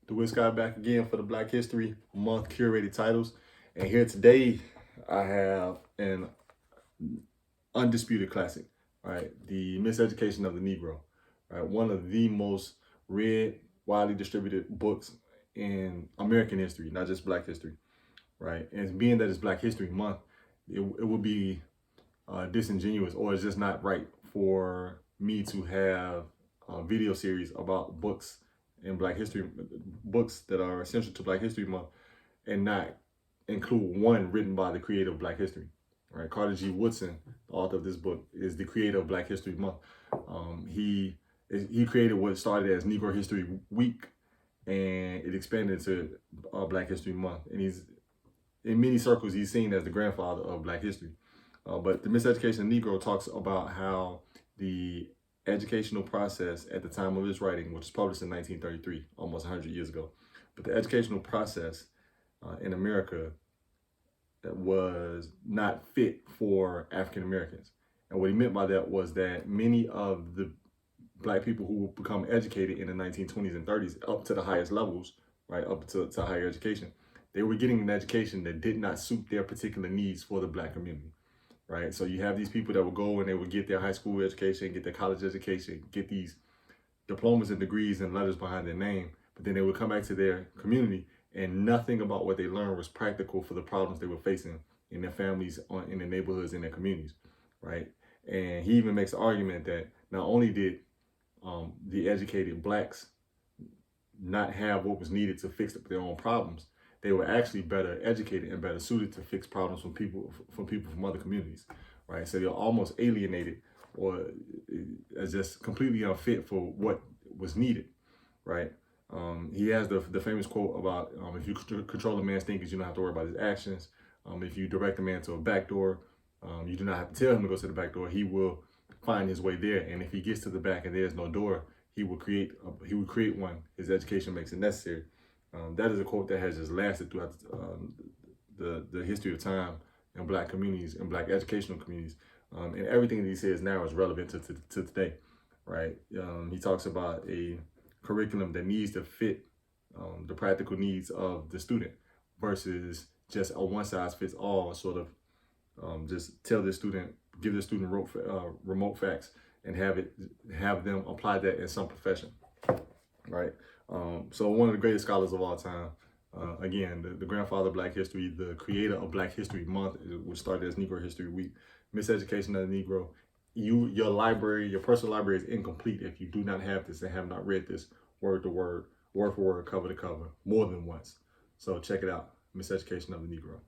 Dewitt Scott back again for the Black History Month curated titles. And here today, I have an undisputed classic, right? The Miseducation of the Negro, right? One of the most read, widely distributed books in American history, not just Black history, right? And being that it's Black History Month, it would be disingenuous, or it's just not right for me to have a video series about books in Black history, books that are essential to Black History Month, and not include one written by the creator of Black history. Right, Carter G. Woodson, the author of this book, is the creator of Black History Month. He created what started as Negro History Week, and it expanded to Black History Month. And he's, in many circles, he's seen as the grandfather of Black history. But the Miseducation of the Negro talks about how the educational process at the time of his writing, which was published in 1933, almost 100 years ago, but the educational process in America was not fit for African Americans. And what he meant by that was that many of the Black people who would become educated in the 1920s and 30s up to the highest levels, right, up to higher education, they were getting an education that did not suit their particular needs for the Black community, right? So you have these people that would go and they would get their high school education, get their college education, get these diplomas and degrees and letters behind their name, but then they would come back to their community and nothing about what they learned was practical for the problems they were facing in their families, in their neighborhoods, in their communities, right? And he even makes the argument that not only did the educated Blacks not have what was needed to fix their own problems, they were actually better educated and better suited to fix problems from people from other communities, right? So they're almost alienated or as just completely unfit for what was needed, right? He has the famous quote about if you control a man's thinking, you don't have to worry about his actions. If you direct a man to a back door, you do not have to tell him to go to the back door. He will find his way there. And if he gets to the back and there's no door, he will create one. His education makes it necessary. That is a quote that has just lasted throughout the history of time in Black communities and Black educational communities. And everything that he says now is relevant to today, right? He talks about a curriculum that needs to fit the practical needs of the student versus just a one-size-fits-all sort of just give the student remote facts and have them apply that in some profession, right? So one of the greatest scholars of all time, again, the grandfather of Black history, the creator of Black History Month, which started as Negro History Week, Miseducation of the Negro. Your personal library is incomplete if you do not have this and have not read this word to word, word for word, cover to cover, more than once. So check it out, Miseducation of the Negro.